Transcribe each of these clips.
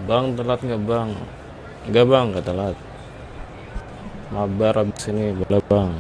Bang, telat nggak bang? Nggak bang, nggak telat. Mabar abis ini, boleh bang.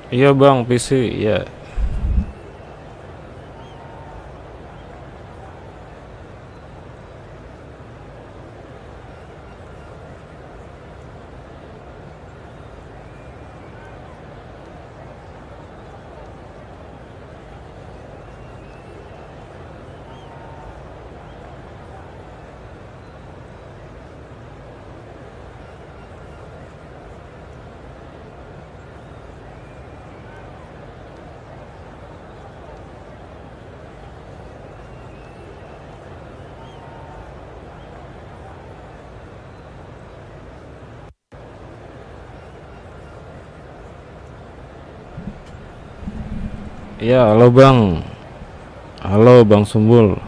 Iya bang, PC, ya. Iya, halo bang. Halo bang Sumbul.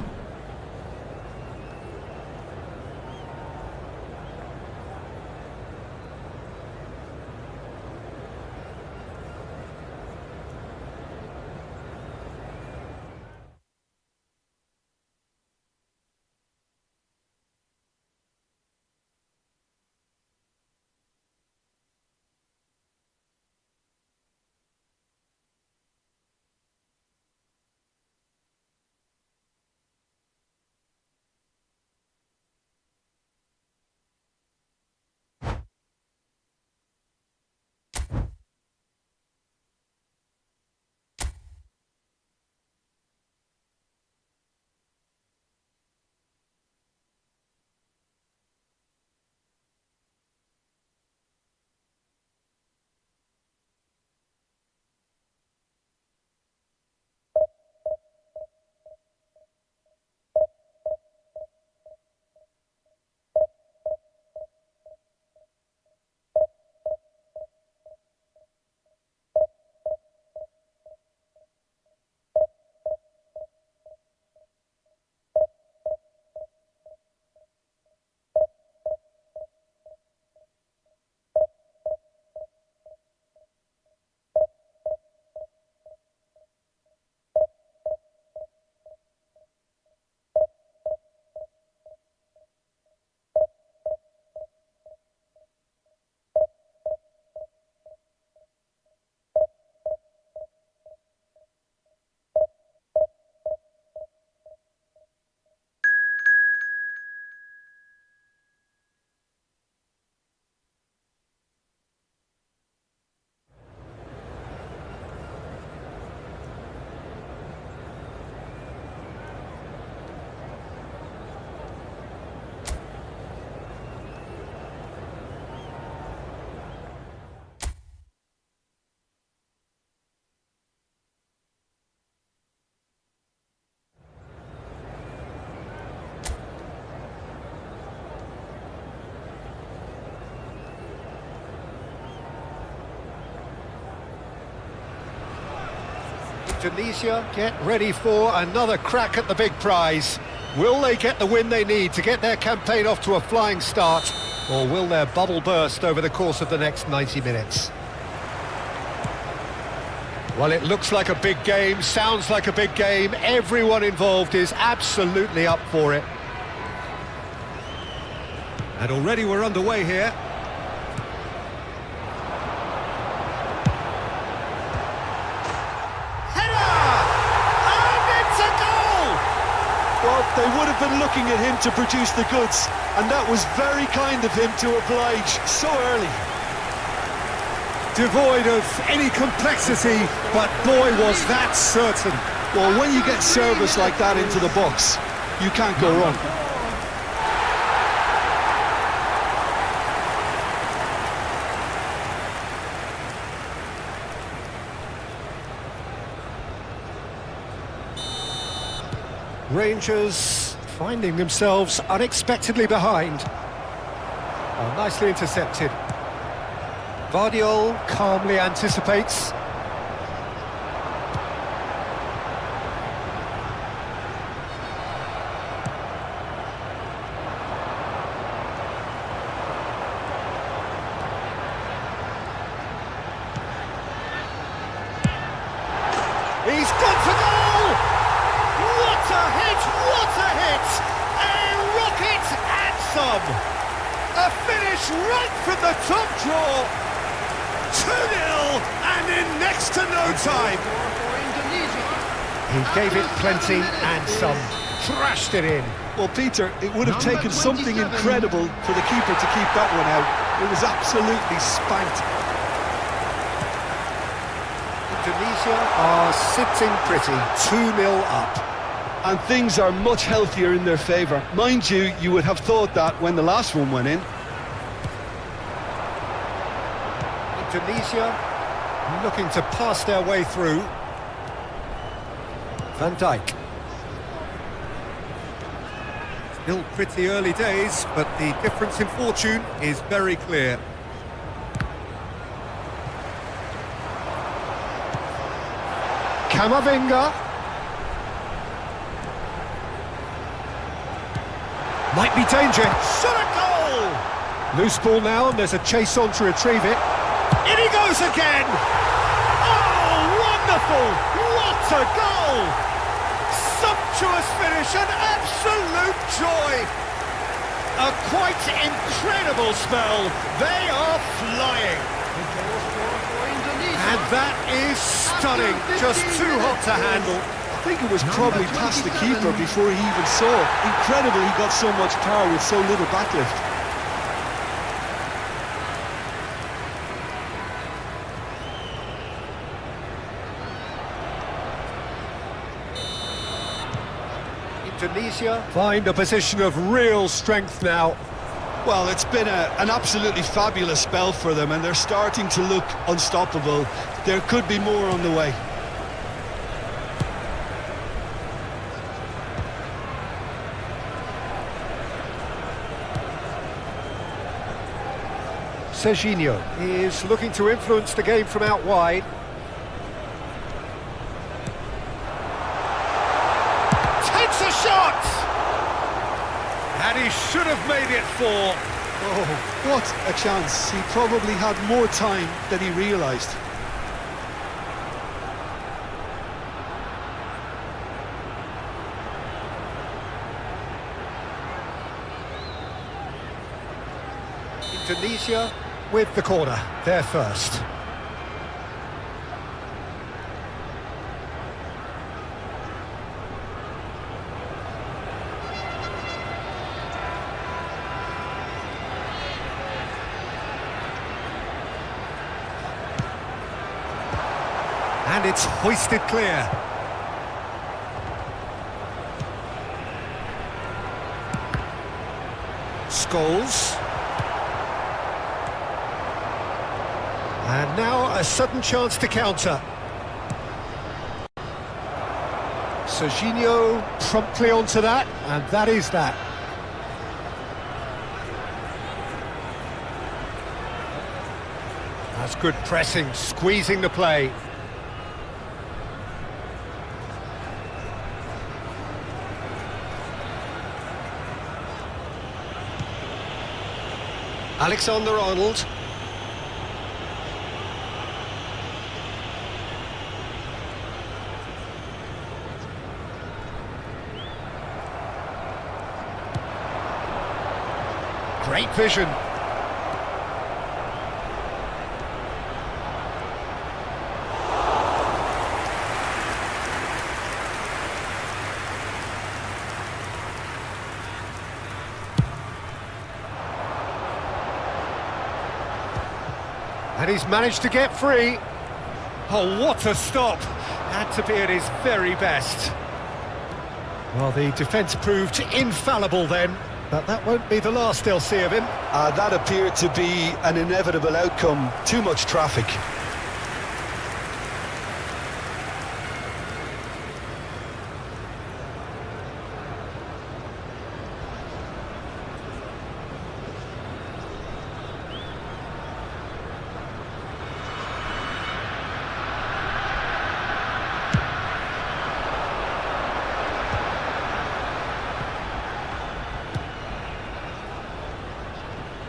Tunisia get ready for another crack at the big prize. Will they get the win they need to get their campaign off to a flying start, or will their bubble burst over the course of the next 90 minutes? Well, it looks like a big game, sounds like a big game. Everyone involved is absolutely up for it. And already we're underway here. Well, they would have been looking at him to produce the goods, and that was very kind of him to oblige so early. Devoid of any complexity, but boy was that certain. Well, when you get service like that into the box, you can't go wrong. Rangers finding themselves unexpectedly behind. Oh, nicely intercepted. Vardiol calmly anticipates. He's gone for goal! What a hit! What a hit! A rocket and some! A finish right from the top draw! 2-0 and in next to no time! He gave it plenty and some. Thrashed it in. Well, Peter, it would have taken something incredible for the keeper to keep that one out. It was absolutely spanked. Indonesia are sitting pretty, 2-0 up. And things are much healthier in their favour. Mind you, you would have thought that when the last one went in. Indonesia looking to pass their way through. Van Dijk. Still pretty early days, but the difference in fortune is very clear. Camavinga. Might be danger. Shot a goal! Loose ball now, and there's a chase on to retrieve it. In he goes again! Oh, wonderful! What a goal! Sumptuous finish, an absolute joy! A quite incredible spell. They are flying. And that is stunning. Just too hot to handle. I think it was probably past the keeper before he even saw it. Incredible he got so much power with so little backlift. Indonesia find a position of real strength now. Well, it's been an absolutely fabulous spell for them, and they're starting to look unstoppable. There could be more on the way. Serginho is looking to influence the game from out wide. Takes a shot! And he should have made it 4. Oh, what a chance. He probably had more time than he realised. Indonesia with the corner, they're first. And it's hoisted clear. Scholes. And now a sudden chance to counter. Serginho promptly onto that, and that is that. That's good pressing, squeezing the play. Alexander-Arnold. Great vision. And he's managed to get free. Oh, what a stop! Had to be at his very best. Well, the defence proved infallible then, but that won't be the last they'll see of him. That appeared to be an inevitable outcome. Too much traffic.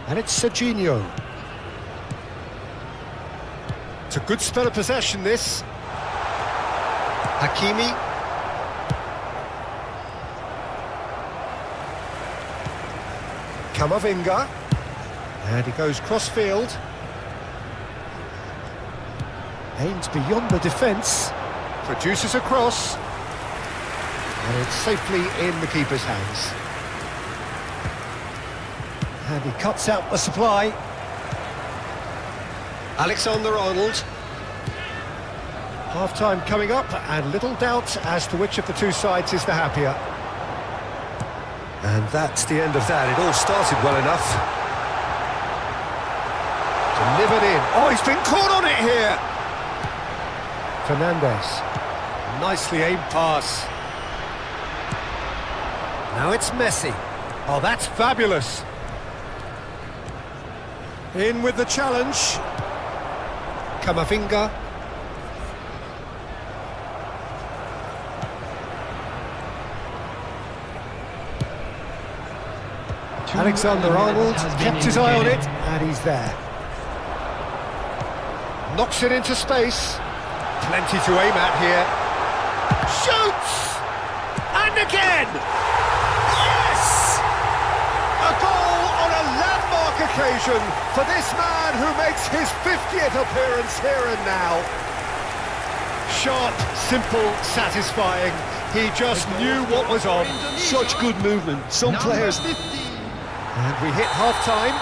And it's Serginho. It's a good spell of possession, this. Hakimi. Camavinga. And he goes cross-field. Aims beyond the defence. Produces a cross. And it's safely in the keeper's hands. And he cuts out the supply. Alexander-Arnold. Half-time coming up, and little doubt as to which of the two sides is the happier. And that's the end of that. It all started well enough. Delivered in. Oh, he's been caught on it here. Fernandes. Nicely aimed pass. Now it's Messi. Oh, that's fabulous. In with the challenge. Camavinga. Alexander-Arnold kept his eye on it, and he's there. Knocks it into space. Plenty to aim at here. Shoots! And again! Yes! A goal on a landmark occasion for this man who makes his 50th appearance here and now. Sharp, simple, satisfying. He just knew what was on. Such good movement. Some players... And we hit half-time.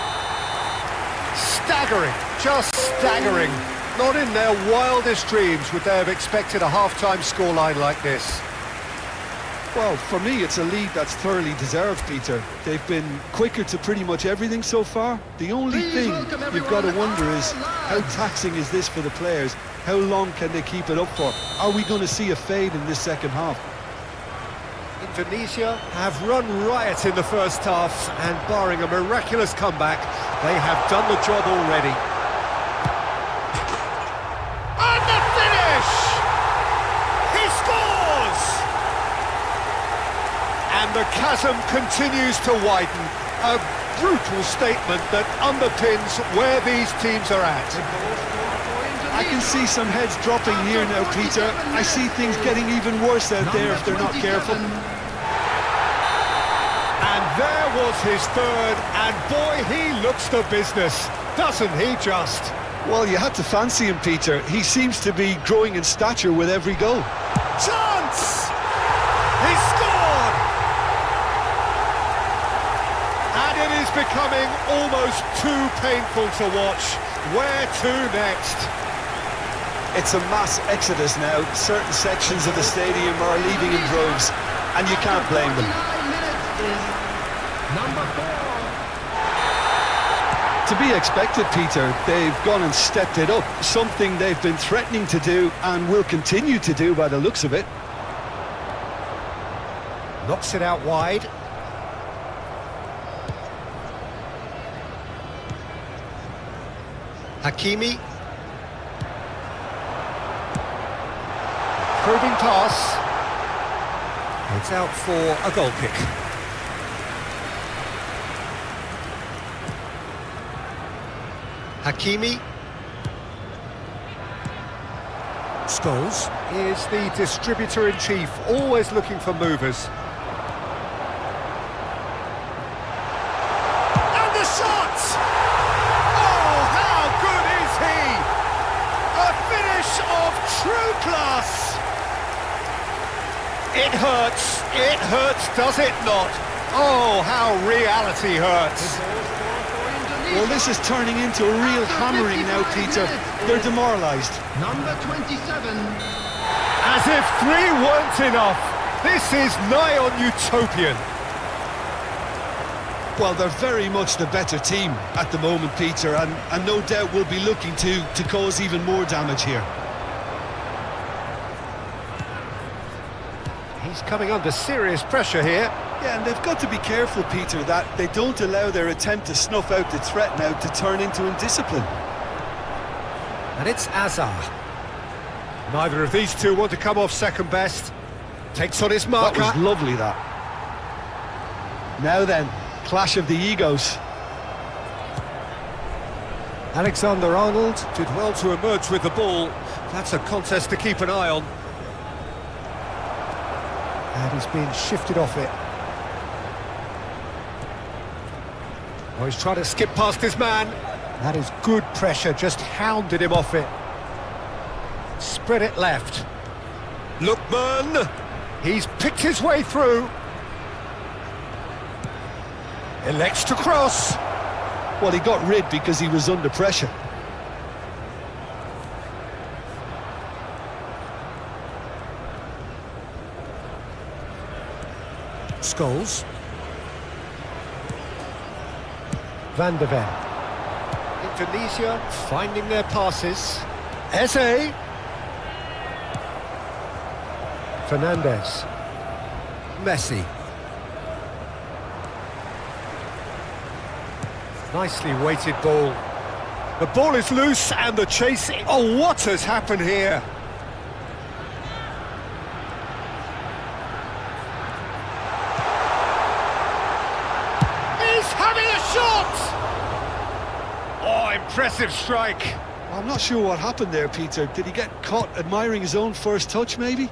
Staggering, just staggering. Not in their wildest dreams would they have expected a half-time scoreline like this. Well, for me, it's a lead that's thoroughly deserved, Peter. They've been quicker to pretty much everything so far. The only thing you've got to wonder is, how taxing is this for the players? How long can they keep it up for? Are we going to see a fade in this second half? Indonesia have run riot in the first half, and barring a miraculous comeback, they have done the job already. And the finish! He scores! And the chasm continues to widen. A brutal statement that underpins where these teams are at. I can see some heads dropping here now, Peter. I see things getting even worse out there if they're not careful. And there was his third, and boy, he looks the business, doesn't he just? Well, you had to fancy him, Peter. He seems to be growing in stature with every goal. Chance! He scored! And it is becoming almost too painful to watch. Where to next? It's a mass exodus now. Certain sections of the stadium are leaving in droves, and you can't blame them. To be expected, Peter. They've gone and stepped it up, something they've been threatening to do and will continue to do by the looks of it. Knocks it out wide. Hakimi. Probing pass. It's out for a goal kick. Hakimi. Scholes is the distributor-in-chief, always looking for movers. And the shot! Oh, how good is he? A finish of true class! It hurts, does it not? Oh, how reality hurts. Well, this is turning into a real hammering now, Peter. They're demoralised. Number 27. As if 3 weren't enough. This is nigh on utopian. Well, they're very much the better team at the moment, Peter, and no doubt will be looking to cause even more damage here. He's coming under serious pressure here. Yeah, and they've got to be careful, Peter, that they don't allow their attempt to snuff out the threat now to turn into indiscipline. And it's Azar. Neither of these two want to come off second best. Takes on his marker. That was lovely, that. Now then, clash of the egos. Alexander-Arnold did well to emerge with the ball. That's a contest to keep an eye on. And he's being shifted off it. Oh, he's trying to skip past his man. That is good pressure, just hounded him off it. Spread it left. Lookman! He's picked his way through. Elects to cross. Well, he got rid because he was under pressure. Scholes. Van der Ven. Indonesia finding their passes. Eze. Fernandez. Messi. Nicely weighted ball. The ball is loose and the chase... Oh, what has happened here? He's having a shot! Oh, impressive strike. I'm not sure what happened there, Peter. Did he get caught admiring his own first touch, maybe?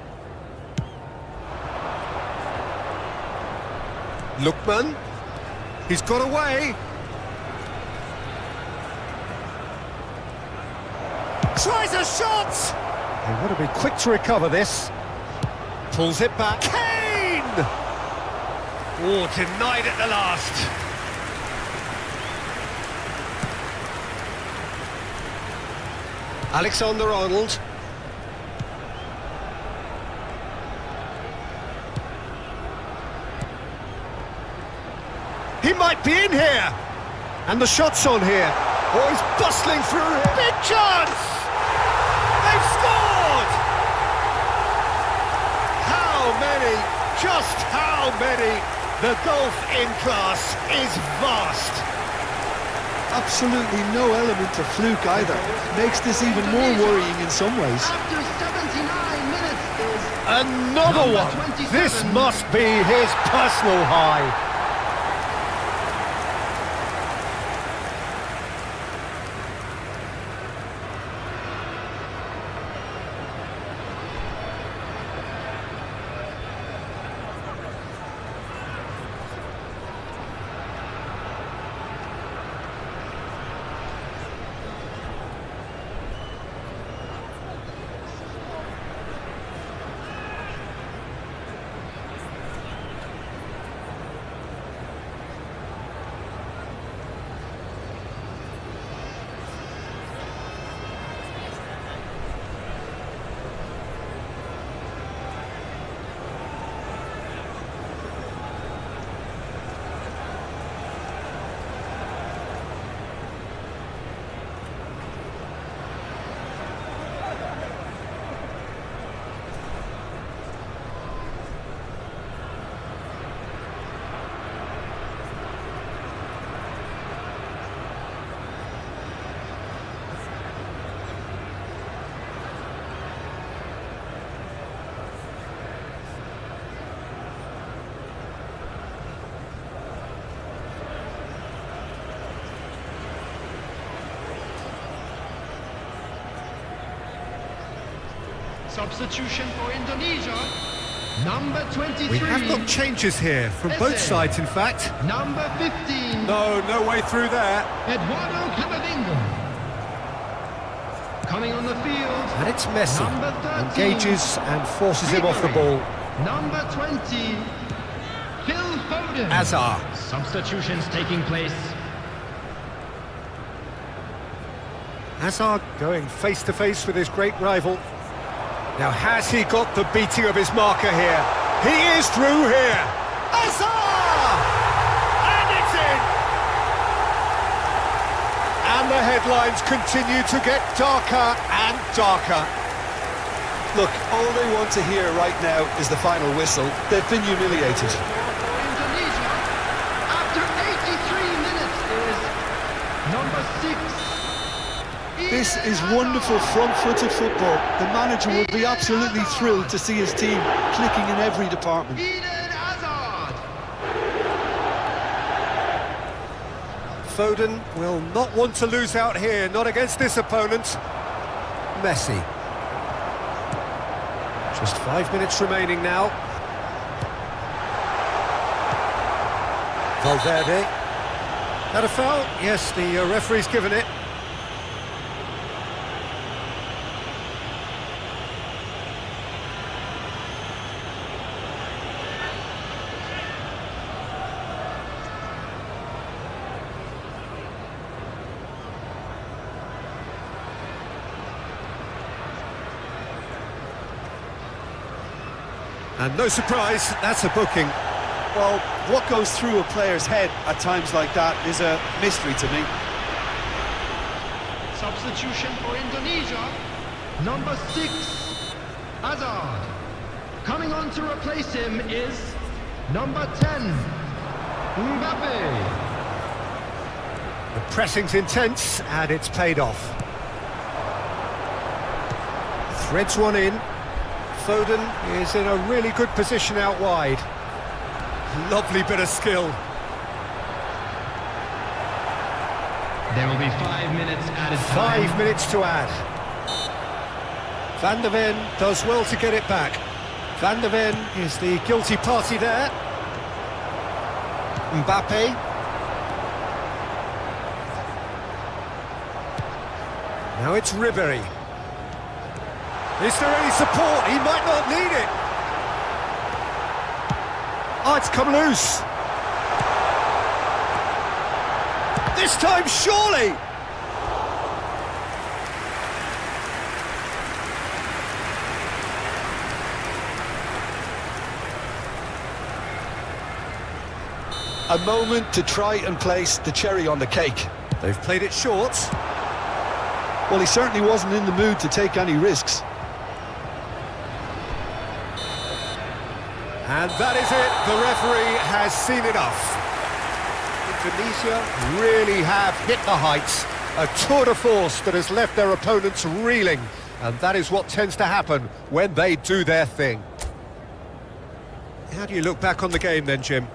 Lookman. He's got away. Tries a shot! They want to be quick to recover this. Pulls it back. Kane! Oh, denied at the last. Alexander-Arnold. He might be in here! And the shot's on here. Oh, he's bustling through here. Big chance! They've scored! How many? Just how many? The gulf in class is vast. Absolutely no element of fluke either. Makes this even more worrying in some ways. After 79 minutes is Another number one! 27. This must be his personal high. Substitution for Indonesia. Number 23. We have got changes here from both sides, in fact. Number 15. No way through there. Eduardo Camavinga. Coming on the field. And it's Messi. Number 13. Engages and forces him off the ball. Number 20. Phil Foden. Hazard. Substitutions taking place. Hazard going face to face with his great rival. Now, has he got the beating of his marker here? He is through here. Hazard! And it's in! And the headlines continue to get darker and darker. Look, all they want to hear right now is the final whistle. They've been humiliated. Indonesia, after 83 minutes, is number 6. This is wonderful front-footed football. The manager will be absolutely thrilled to see his team clicking in every department. Eden Hazard. Foden will not want to lose out here, not against this opponent. Messi. Just 5 minutes remaining now. Valverde. Had a foul? Yes, the referee's given it. And no surprise, that's a booking. Well, what goes through a player's head at times like that is a mystery to me. Substitution for Indonesia. Number 6. Hazard. Coming on to replace him is number 10. Mbappe. The pressing's intense, and it's paid off. Threads one in. Foden is in a really good position out wide. Lovely bit of skill. There will be 5 minutes added time. 5 minutes to add. Van der Ven does well to get it back. Van der Ven is the guilty party there. Mbappe. Now it's Ribery. Is there any support? He might not need it. Oh, it's come loose. This time, surely. A moment to try and place the cherry on the cake. They've played it short. Well, he certainly wasn't in the mood to take any risks. And that is it, the referee has seen enough. Indonesia really have hit the heights, a tour de force that has left their opponents reeling, and that is what tends to happen when they do their thing. How do you look back on the game then, Jim?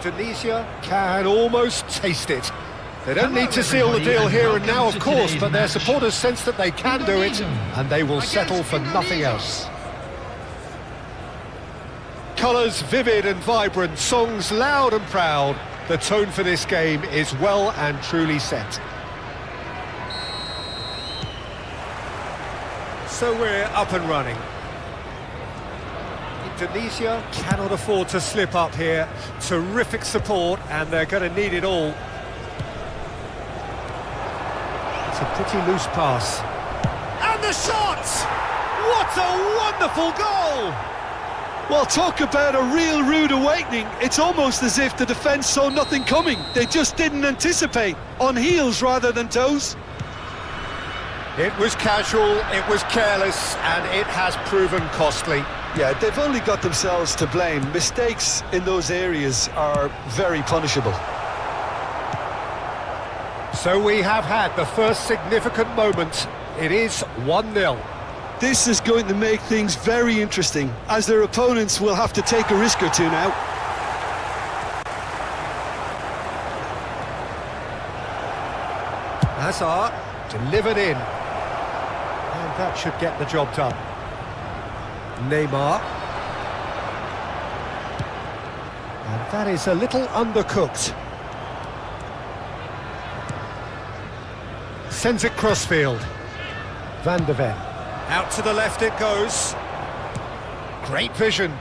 Indonesia can almost taste it. They don't need to seal the deal here and now, of course, but their supporters sense that they can do it, and they will settle for nothing else. Colours vivid and vibrant, songs loud and proud. The tone for this game is well and truly set. So we're up and running. Indonesia cannot afford to slip up here. Terrific support, and they're going to need it all. It's a pretty loose pass. And the shot! What a wonderful goal! Well, talk about a real rude awakening. It's almost as if the defence saw nothing coming. They just didn't anticipate. On heels rather than toes. It was casual, it was careless, and it has proven costly. Yeah, they've only got themselves to blame. Mistakes in those areas are very punishable. So we have had the first significant moment. It is 1-0. This is going to make things very interesting, as their opponents will have to take a risk or two now. Hazard delivered in. And that should get the job done. Neymar. And that is a little undercooked. Sends it crossfield. Van de Ven. Out to the left it goes. Great vision.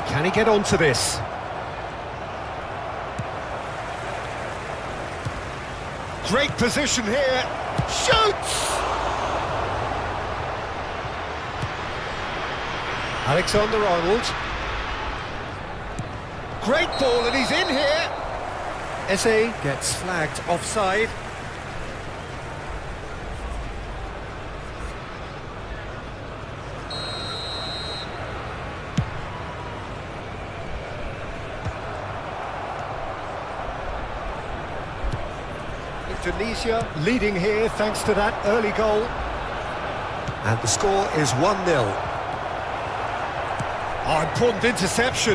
Can he get onto this? Great position here. Shoots! Alexander-Arnold. Great ball, and he's in here. Eze gets flagged offside. Indonesia leading here thanks to that early goal. And the score is 1-0. Oh, important interception.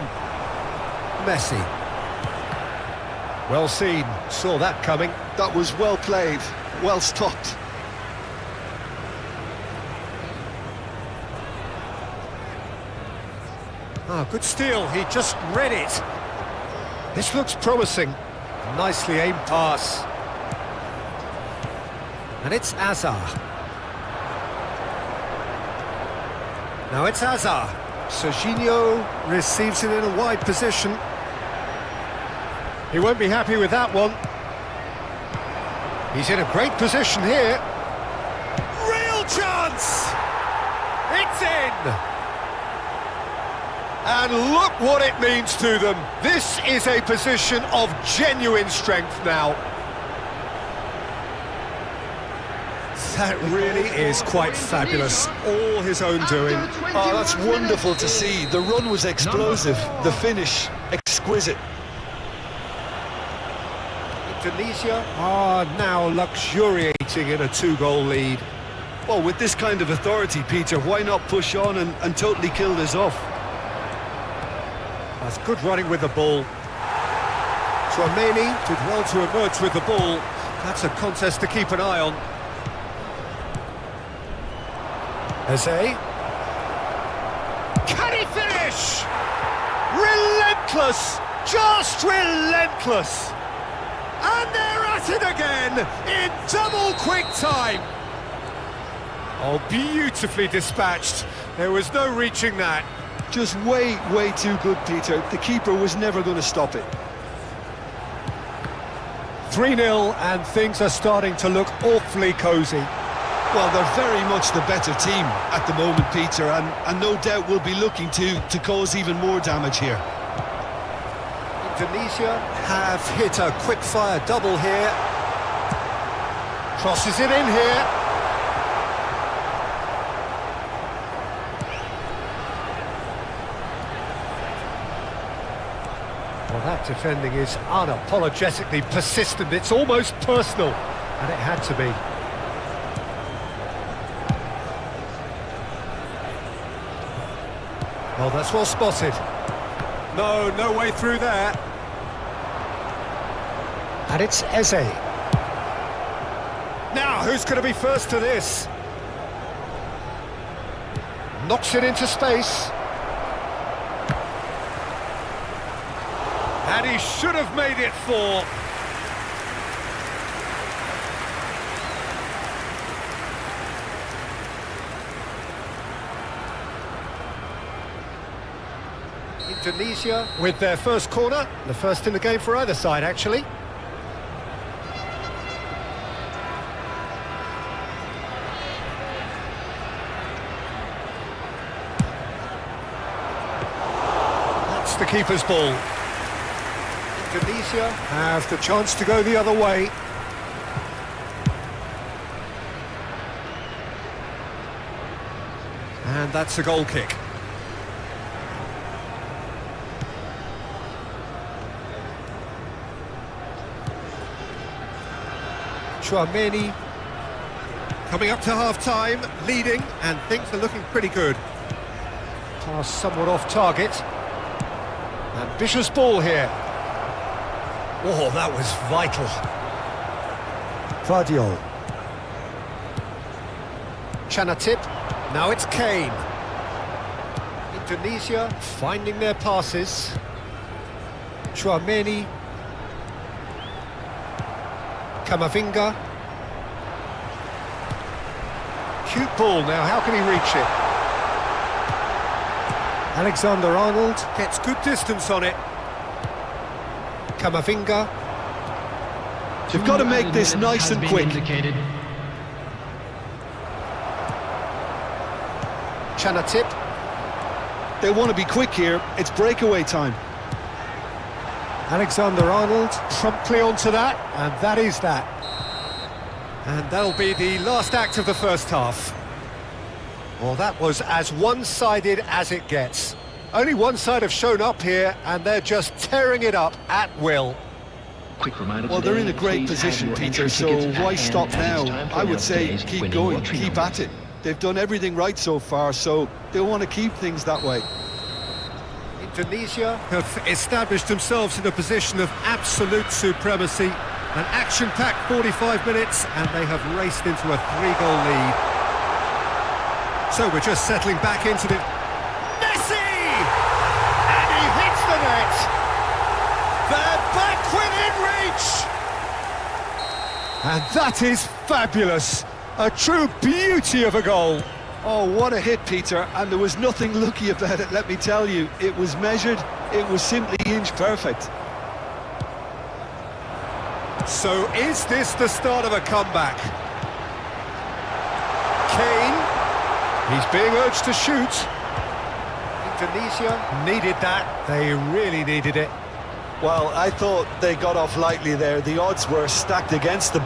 Messi. Well seen, saw that coming. That was well played, well stopped. Ah, good steal, he just read it. This looks promising. Nicely aimed pass. And it's Azar. Now it's Azar. Serginho receives it in a wide position. He won't be happy with that one. He's in a great position here. Real chance! It's in! And look what it means to them. This is a position of genuine strength now. That really is quite fabulous. All his own doing. Oh, that's wonderful to see. The run was explosive, the finish exquisite. Indonesia are now luxuriating in a 2-goal lead. Well, with this kind of authority, Peter, why not push on and totally kill this off? That's good running with the ball. Tchouaméni did well to emerge with the ball. That's a contest to keep an eye on. Eze. Can he finish? Relentless! Just relentless! And they're at it again in double quick time. Oh, beautifully dispatched. There was no reaching that. Just way too good, Peter. The keeper was never going to stop it. 3-0, and things are starting to look awfully cosy. Well, they're very much the better team at the moment, Peter, and no doubt will be looking to cause even more damage here. Indonesia have hit a quick-fire double here. Crosses it in here. Well, that defending is unapologetically persistent. It's almost personal, and it had to be. Oh, that's well spotted. No way through there. And it's Eze. Now, who's going to be first to this? Knocks it into space. And he should have made it 4. Indonesia with their first corner, the first in the game for either side, actually. That's the keeper's ball. Indonesia have the chance to go the other way. And that's a goal kick. Chouameni coming up to half-time, leading, and things are looking pretty good. Pass somewhat off target. Ambitious ball here. Oh, that was vital. Vardiol. Chanatip. Now it's Kane. Indonesia finding their passes. Chouameni. Camavinga. Cute ball now, how can he reach it? Alexander-Arnold gets good distance on it. Camavinga. You've got to make this nice and quick. Chanatip. They want to be quick here, it's breakaway time. Alexander-Arnold promptly onto that, and that is that. And that'll be the last act of the first half. Well, that was as one-sided as it gets. Only one side have shown up here, and they're just tearing it up at will. Well, they're in a great position, Peter, so why stop now? I would say keep going, keep at it. They've done everything right so far, so they'll want to keep things that way. Indonesia have established themselves in a position of absolute supremacy. An action-packed 45 minutes, and they have raced into a 3-goal lead. So we're just settling back into the... Messi! And he hits the net! They're back within reach! And that is fabulous! A true beauty of a goal! Oh, what a hit, Peter, and there was nothing lucky about it, let me tell you. It was measured, it was simply inch perfect. So is this the start of a comeback? Kane, he's being urged to shoot. Indonesia needed that, they really needed it. Well, I thought they got off lightly there, the odds were stacked against them.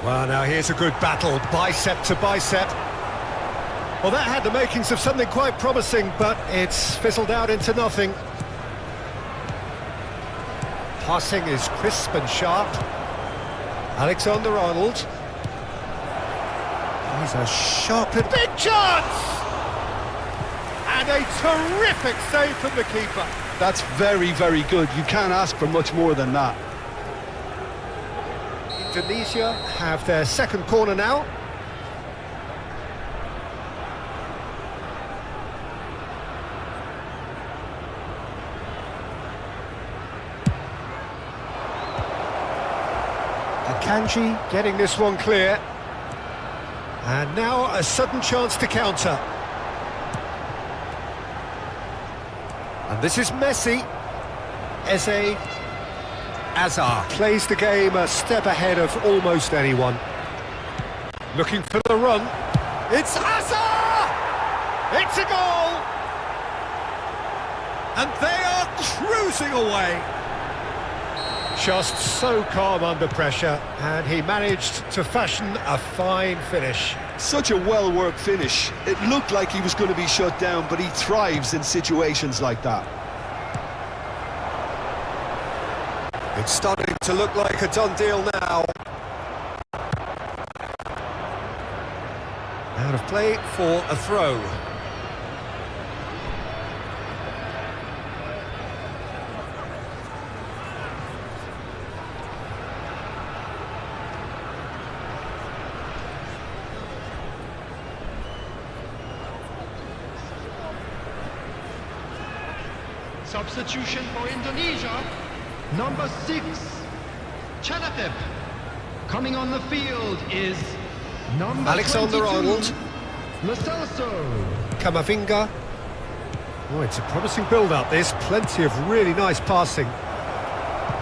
Well, now here's a good battle, bicep to bicep. Well, that had the makings of something quite promising, but it's fizzled out into nothing. Passing is crisp and sharp. Alexander-Arnold. He's a sharp and big chance! And a terrific save from the keeper. That's very, very good. You can't ask for much more than that. Indonesia have their second corner now. Akanji getting this one clear. And now a sudden chance to counter. And this is Messi. Eze. Azar plays the game a step ahead of almost anyone. Looking for the run. It's Azar! It's a goal! And they are cruising away. Just so calm under pressure, and he managed to fashion a fine finish. Such a well-worked finish. It looked like he was going to be shut down, but he thrives in situations like that. It's starting to look like a done deal now. Out of play for a throw. Substitution for Indonesia, number 6, Chanatep. Coming on the field is number Alexander-Arnold. 22, Lo Celso. Camavinga. Oh, it's a promising build-up, this. Plenty of really nice passing.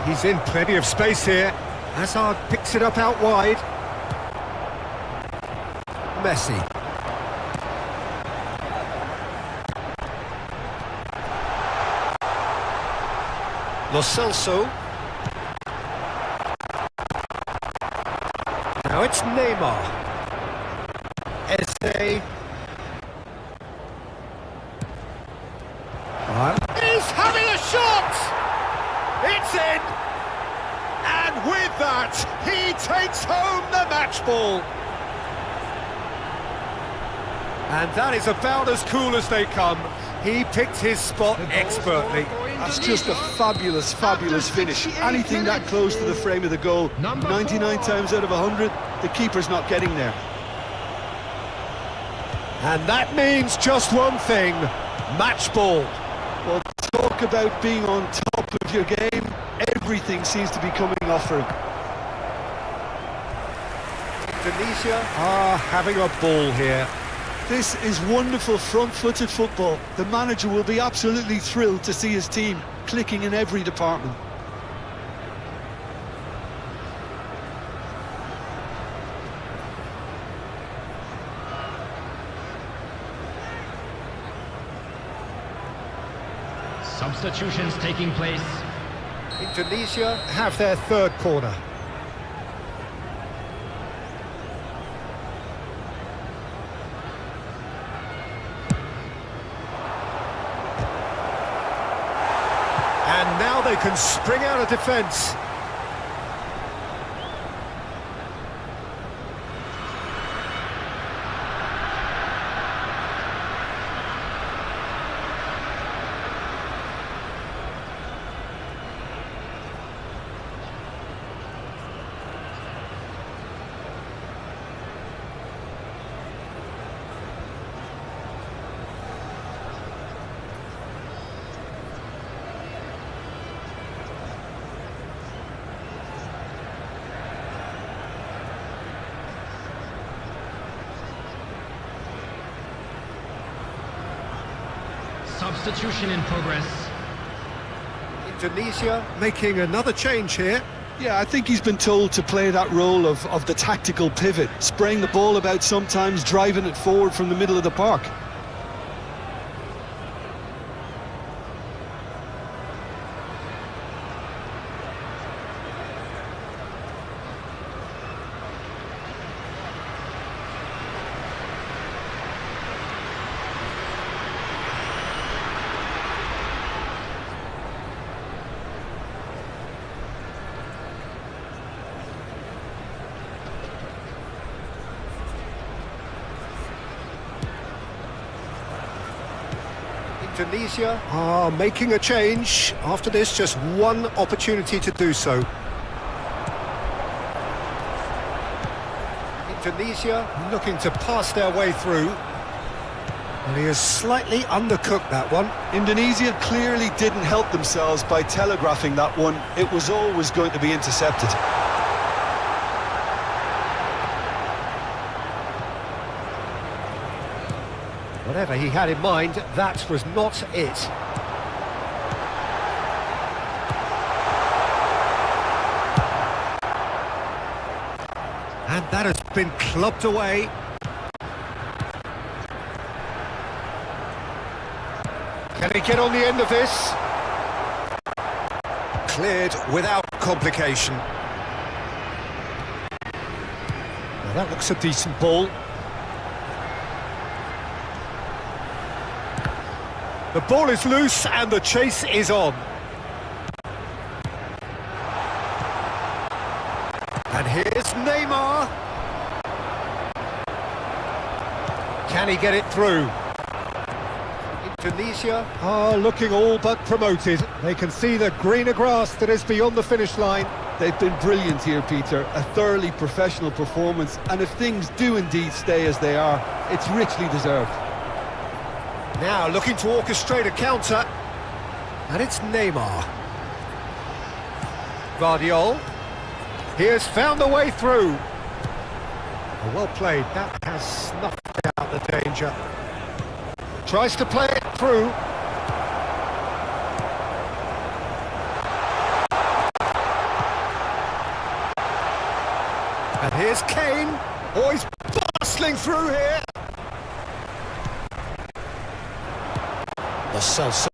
He's in plenty of space here. Hazard picks it up out wide. Messi. Lo Celso. Now it's Neymar. Eze. He's having a shot! It's in! And with that, he takes home the match ball. And that is about as cool as they come. He picked his spot expertly. That's just a fabulous, fabulous finish. Anything that close to the frame of the goal, 99 times out of 100, the keeper's not getting there. And that means just one thing, match ball. Well, talk about being on top of your game. Everything seems to be coming off for him. Indonesia are having a ball here. This is wonderful front-footed football. The manager will be absolutely thrilled to see his team clicking in every department. Substitutions taking place. Indonesia have their third corner. And now they can spring out of defence. Substitution in progress. Indonesia making another change here. Yeah, I think he's been told to play that role of the tactical pivot, spraying the ball about sometimes, driving it forward from the middle of the park. Indonesia are making a change. After this, just one opportunity to do so. Indonesia looking to pass their way through. And he has slightly undercooked that one. Indonesia clearly didn't help themselves by telegraphing that one. It was always going to be intercepted. Whatever he had in mind, that was not it. And that has been clubbed away. Can he get on the end of this? Cleared without complication. Now that looks a decent ball. The ball is loose and the chase is on. And here's Neymar. Can he get it through? Indonesia are looking all but promoted. They can see the greener grass that is beyond the finish line. They've been brilliant here, Peter. A thoroughly professional performance. And if things do indeed stay as they are, it's richly deserved. Now looking to orchestrate a counter. And it's Neymar. Guardiola. He has found the way through. Oh, well played. That has snuffed out the danger. Tries to play it through. And here's Kane. Oh, he's bustling through here. The Celso.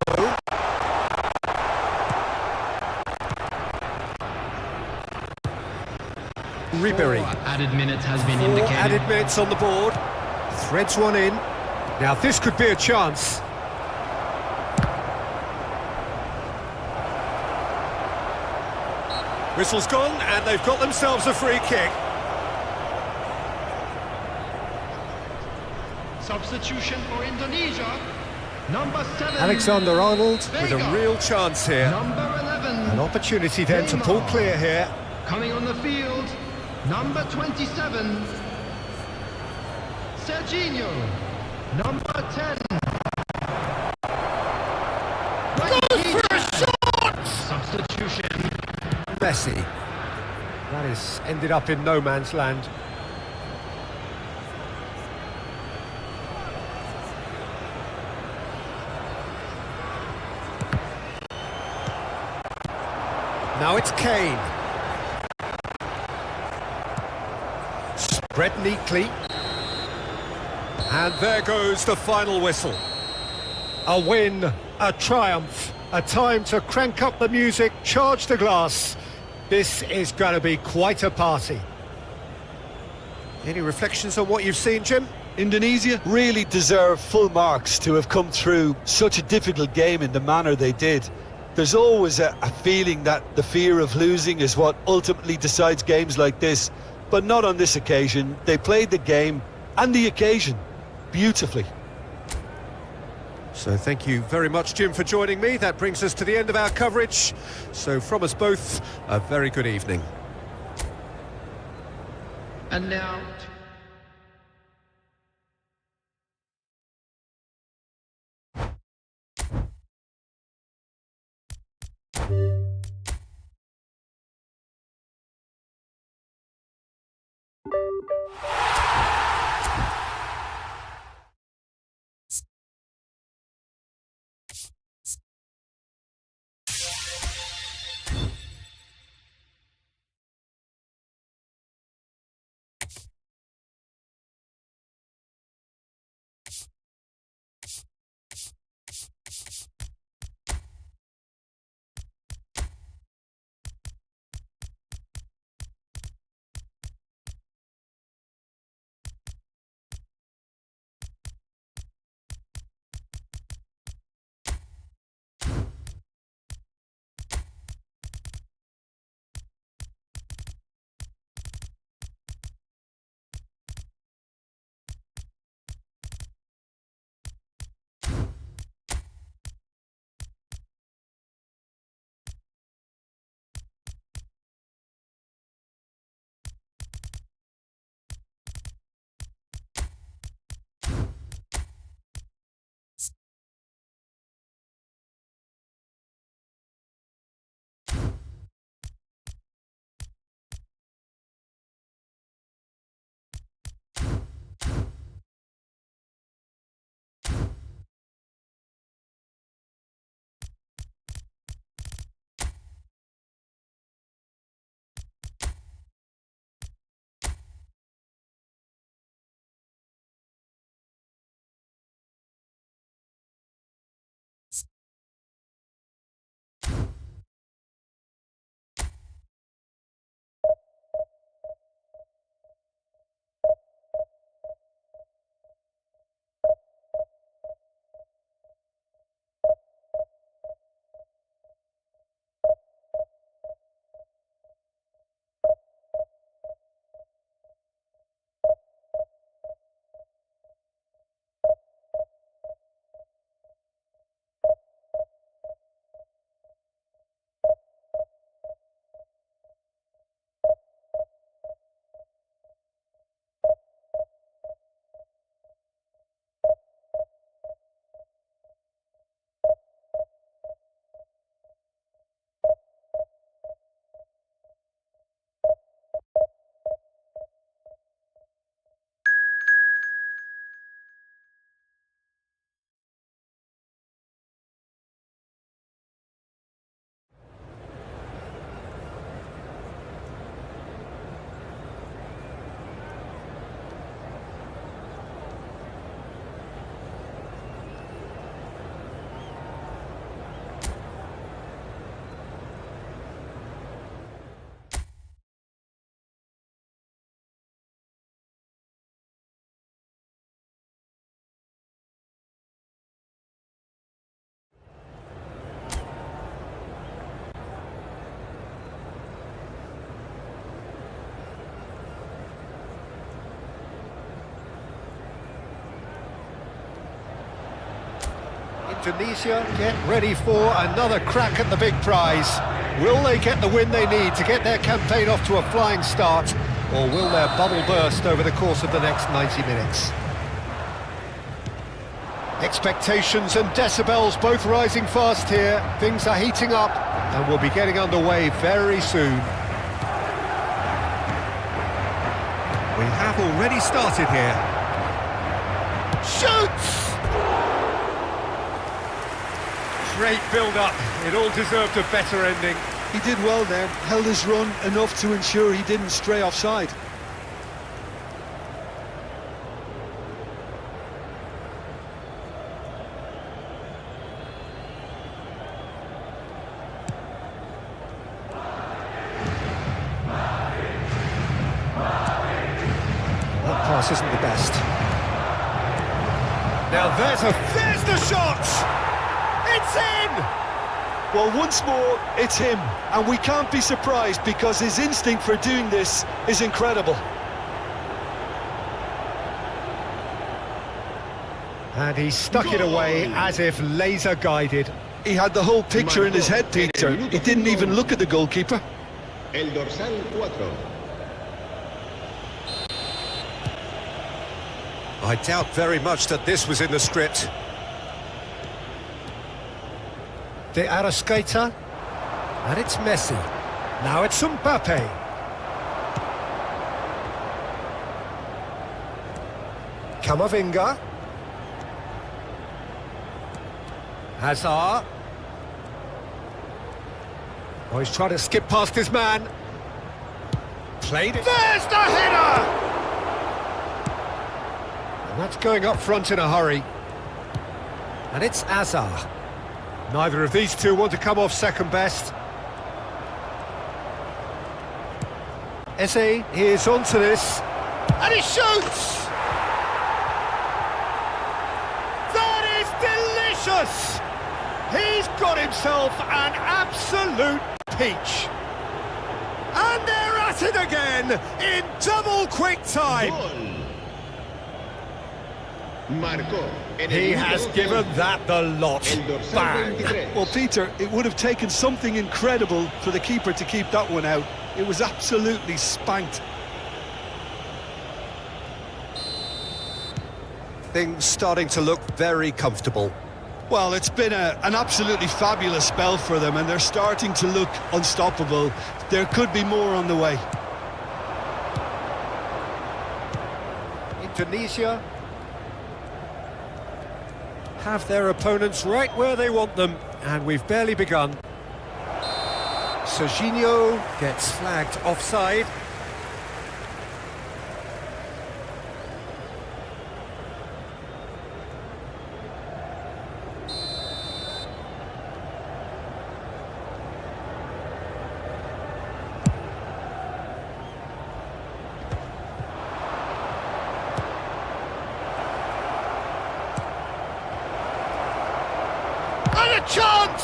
Ribery. Added minutes has been 4 indicated. added minutes on the board. Threads one in. Now this could be a chance. Whistle's gone and they've got themselves a free kick. Substitution for Indonesia. Number 7. Alexander-Arnold with a Vega. real chance here. Number 11. An opportunity then to pull clear here. Coming on the field. Number 27. Serginho. Number 10. Goes for a shot! Substitution. Messi. That is ended up in no man's land. Now it's Kane. Spread neatly. And there goes the final whistle. A win, a triumph, a time to crank up the music, charge the glass. This is going to be quite a party. Any reflections on what you've seen, Jim? Indonesia really deserve full marks to have come through such a difficult game in the manner they did. There's always a feeling that the fear of losing is what ultimately decides games like this, but not on this occasion. They played the game and the occasion beautifully. So thank you very much, Jim, for joining me. That brings us to the end of our coverage. So from us both, a very good evening. And now Indonesia get ready for another crack at the big prize. Will they get the win they need to get their campaign off to a flying start, or will their bubble burst over the course of the next 90 minutes? Expectations and decibels both rising fast here. Things are heating up and we'll be getting underway very soon. We have already started here. Shoots! Great build-up. It all deserved a better ending. He did well there, held his run enough to ensure he didn't stray offside. That pass isn't the best. Now there's the shot! It's in! Well, once more, it's him, and we can't be surprised because his instinct for doing this is incredible. And he stuck it away as if laser-guided. He had the whole picture in his head, Peter. He didn't even look at the goalkeeper. El dorsal 4. I doubt very much that this was in the script. De Arrascaeta, and it's Messi. Now it's Mbappe. Camavinga. Hazard. Oh, he's trying to skip past his man. Played it. There's the header! And that's going up front in a hurry. And it's Hazard. Neither of these two want to come off second best. Eze is onto this. And he shoots! That is delicious! He's got himself an absolute peach. And they're at it again in double quick time. He has given that the lot. Bang! Well, Peter, it would have taken something incredible for the keeper to keep that one out. It was absolutely spanked. Things starting to look very comfortable. Well, it's been an absolutely fabulous spell for them, and they're starting to look unstoppable. There could be more on the way. Indonesia have their opponents right where they want them, and we've barely begun. Serginho gets flagged offside. And a chance!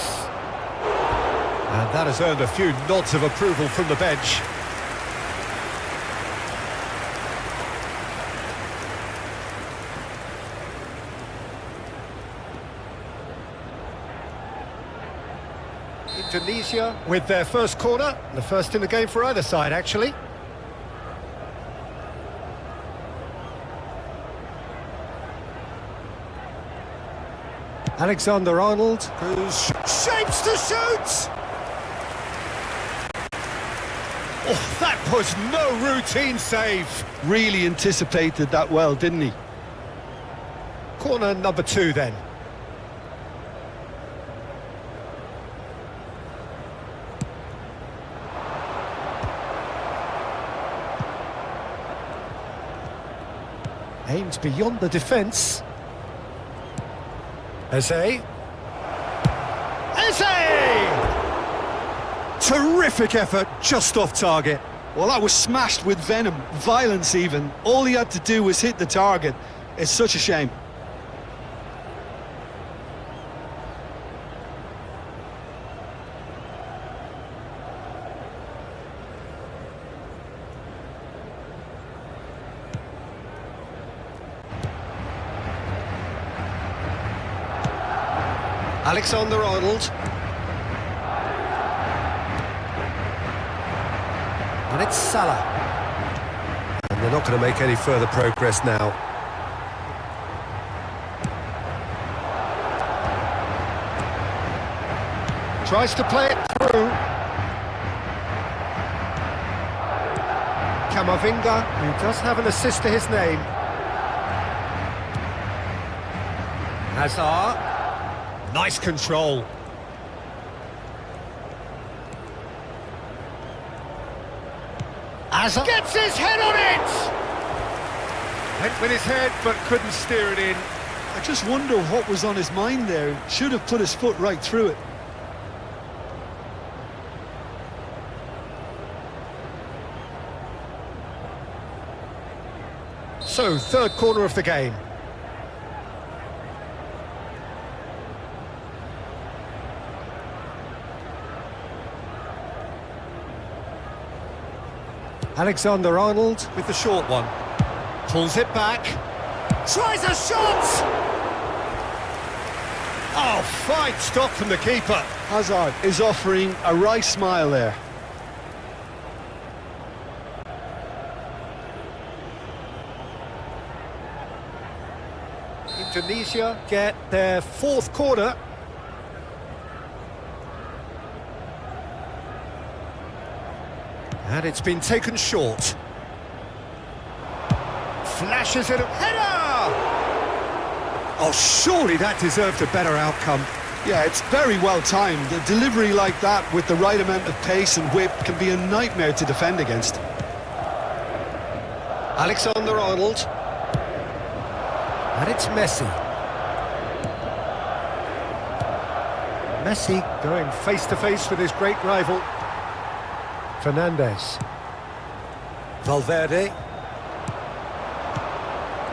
And that has earned a few nods of approval from the bench. Indonesia with their first corner, the first in the game for either side, actually. Alexander-Arnold, who's shapes to shoot! Oh, that was no routine save. Really anticipated that well, didn't he? Corner number 2 then. Aimed beyond the defence. Eze. Terrific effort, just off target. Well, that was smashed with venom, violence even. All he had to do was hit the target. It's such a shame. Alexander-Arnold. And it's Salah. And they're not going to make any further progress now. Tries to play it through. Camavinga, who does have an assist to his name. Hazard. Nice control. Hazard gets his head on it! Went with his head, but couldn't steer it in. I just wonder what was on his mind there. Should have put his foot right through it. So, third corner of the game. Alexander-Arnold with the short one. Pulls it back. Tries a shot! Oh, fine stop from the keeper. Hazard is offering a right smile there. Indonesia get their fourth corner. And it's been taken short. Flashes it. Header! Oh, surely that deserved a better outcome. Yeah, it's very well timed. A delivery like that with the right amount of pace and whip can be a nightmare to defend against. Alexander-Arnold. And it's Messi. Messi going face-to-face with his great rival. Fernandes. Valverde.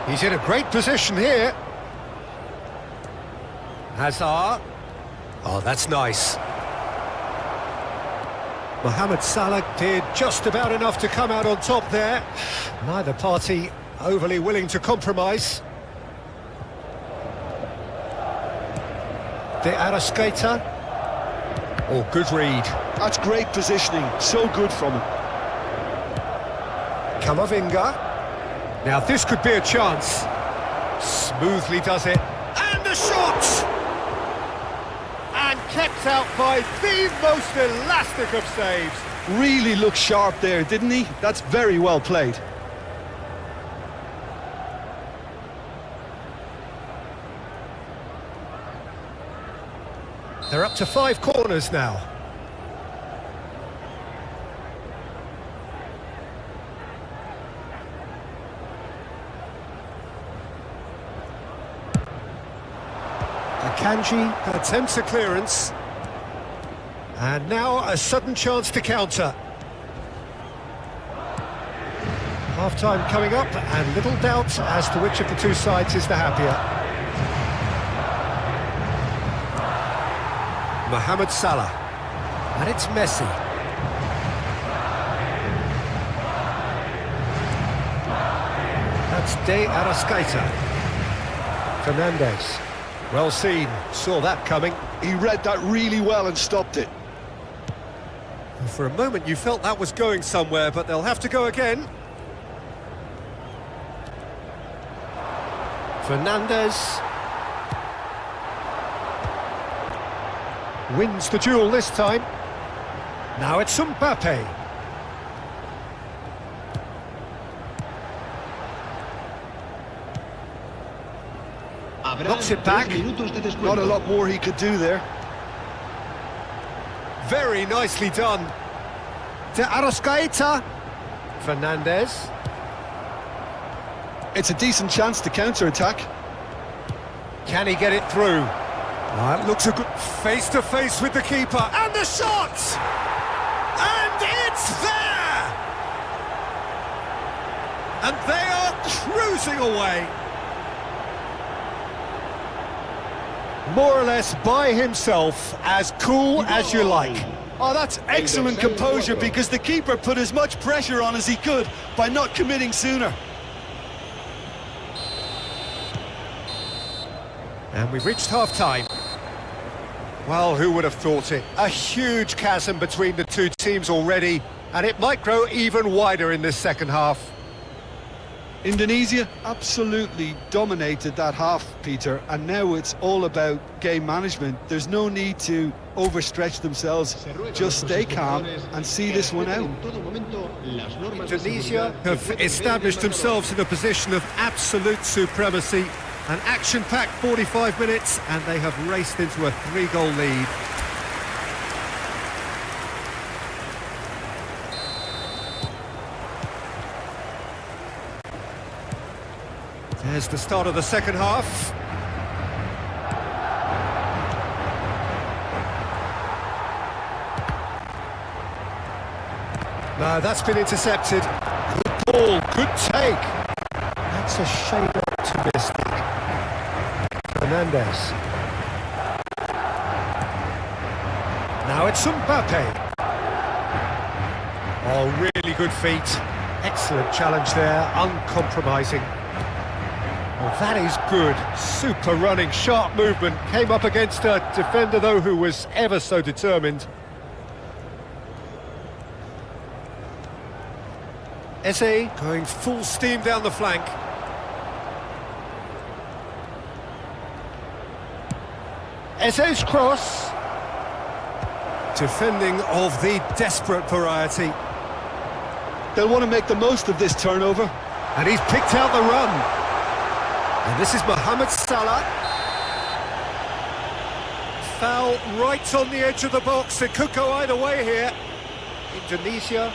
He's in a great position here. Hazard. Oh, that's nice. Mohamed Salah did just about enough to come out on top there. Neither party overly willing to compromise. De Arrascaeta. Oh, good read. That's great positioning. So good from him. Camavinga. Now this could be a chance. Smoothly does it. And the shot! And kept out by the most elastic of saves. Really looked sharp there, didn't he? That's very well played. They're up to 5 corners now. Akanji attempts a clearance. And now a sudden chance to counter. Half-time coming up, and little doubt as to which of the two sides is the happier. Mohamed Salah. And it's Messi. That's De Arrascaeta. Fernandes. Well seen, saw that coming. He read that really well and stopped it. For a moment you felt that was going somewhere, but they'll have to go again. Fernandes. Wins the duel this time. Now it's Mbappe. Knocks it back. Not a lot more he could do there. Very nicely done. De Arrascaeta. Fernandes. It's a decent chance to counter-attack. Can he get it through? That looks a good face-to-face with the keeper. And the shot! And it's there! And they are cruising away. More or less by himself, as cool as you like. Oh, that's excellent composure, because the keeper put as much pressure on as he could by not committing sooner. And we've reached half-time. Well, who would have thought it? A huge chasm between the two teams already, and it might grow even wider in this second half. Indonesia absolutely dominated that half, Peter, and now it's all about game management. There's no need to overstretch themselves, just stay calm and see this one out. Indonesia have established themselves in a position of absolute supremacy. An action-packed 45 minutes, and they have raced into a 3-goal lead. There's the start of the second half. No, that's been intercepted. Good ball, good take. That's a shade optimistic. Fernandez. Now it's Mbappe. Oh, really good feet. Excellent challenge there, uncompromising. Well, that is good. Super running, sharp movement. Came up against a defender, though, who was ever so determined. Eze going full steam down the flank. Eze's cross. Defending of the desperate variety. They'll want to make the most of this turnover. And he's picked out the run. And this is Mohamed Salah. Foul right on the edge of the box. It could go either way here. Indonesia.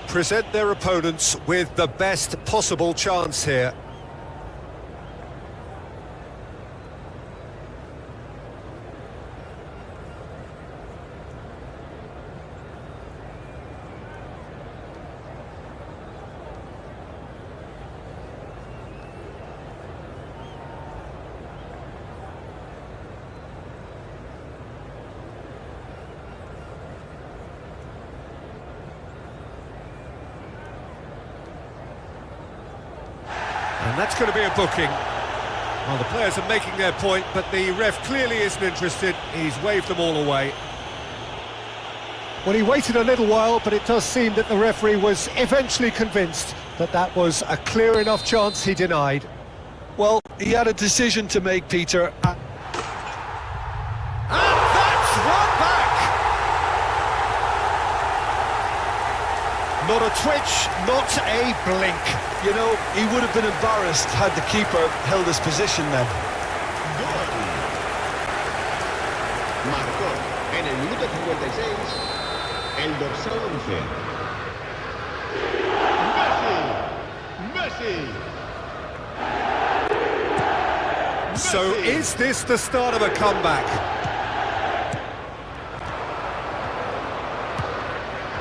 Present their opponents with the best possible chance here. And that's going to be a booking. Well, the players are making their point, but the ref clearly isn't interested. He's waved them all away. Well, he waited a little while, but it does seem that the referee was eventually convinced that that was a clear enough chance he denied. Well, he had a decision to make, Peter. And that's run back! Not a twitch, not a blink. You know, he would have been embarrassed had the keeper held his position then. Marcó en el minuto 56 el dorsal 11. Messi. So is this the start of a comeback?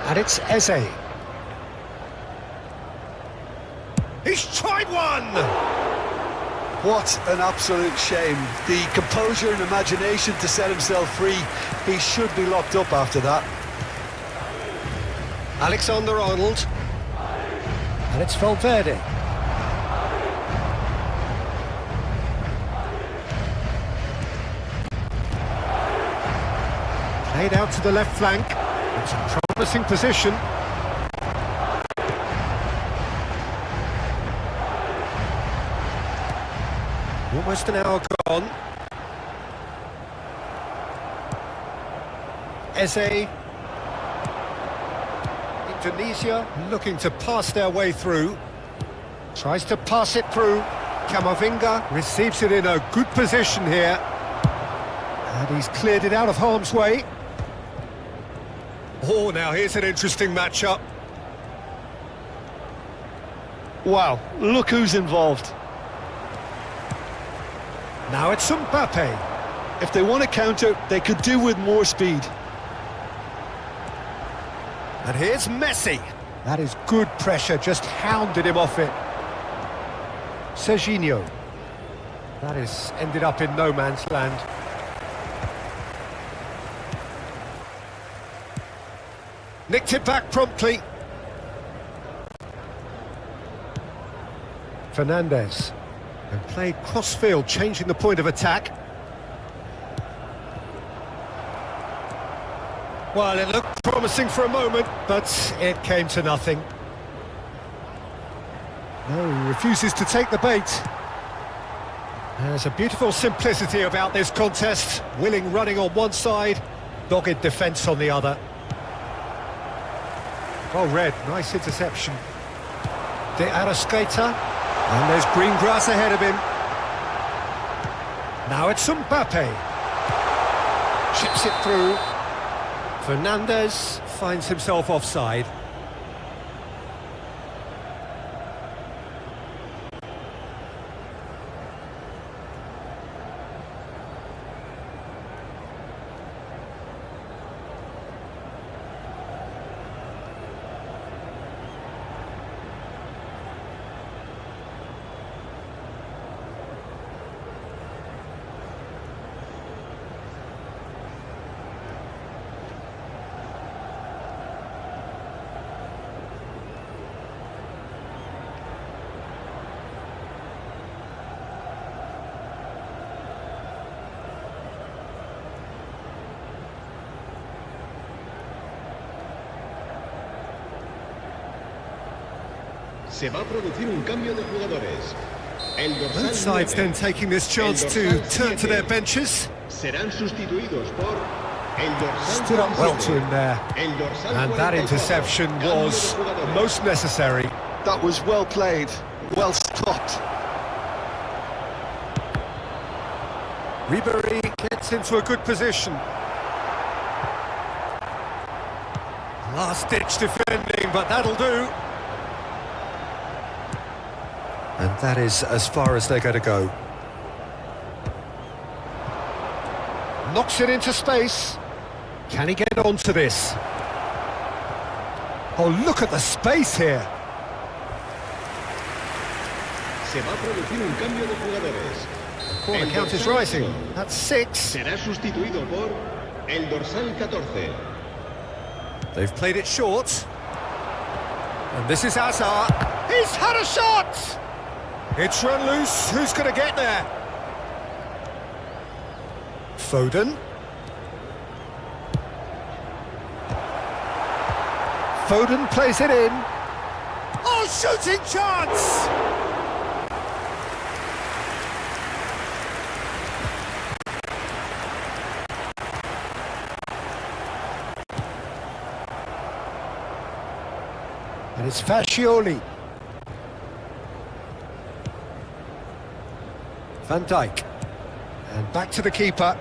And it's Eze. He's tried one! What an absolute shame. The composure and imagination to set himself free. He should be locked up after that. Alexander-Arnold. And it's Valverde. Played out to the left flank. It's a promising position. Almost an hour gone. Eze. Indonesia looking to pass their way through. Tries to pass it through. Camavinga receives it in a good position here. And he's cleared it out of harm's way. Oh, now here's an interesting matchup. Wow, look who's involved. Now it's Mbappe. If they want to counter, they could do with more speed. And here's Messi. That is good pressure, just hounded him off it. Serginho. That has ended up in no man's land. Nicked it back promptly. Fernandez. And played cross-field, changing the point of attack. Well, it looked promising for a moment, but it came to nothing. No, he refuses to take the bait. There's a beautiful simplicity about this contest. Willing running on one side, dogged defence on the other. Well read, nice interception. De Arrascaeta, and there's green grass ahead of him. Now it's Mbappe. Chips it through. Fernandez finds himself offside. Se va a producir un cambio de jugadores. El dorsal Both sides 9, then taking this chance to turn to their benches. serán sustituidos por el dorsal Stood up well to 47. him there. El dorsal And that 44. interception Cambio was de jugadores. most necessary. That was well played, well stopped. Ribery gets into a good position. Last-ditch defending, but that'll do. And that is as far as they're going to go. Knocks it into space. Can he get onto this? Oh, look at the space here. Se va a producir un cambio de jugadores. Corner El count is dorsal rising. 8 That's 6. será sustituido por el dorsal 14. They've played it short. And this is Hazard. He's had a shot! It's run loose. Who's going to get there? Foden. Foden plays it in. Oh, shooting chance! And it's Fascioli. Van Dijk. And back to the keeper.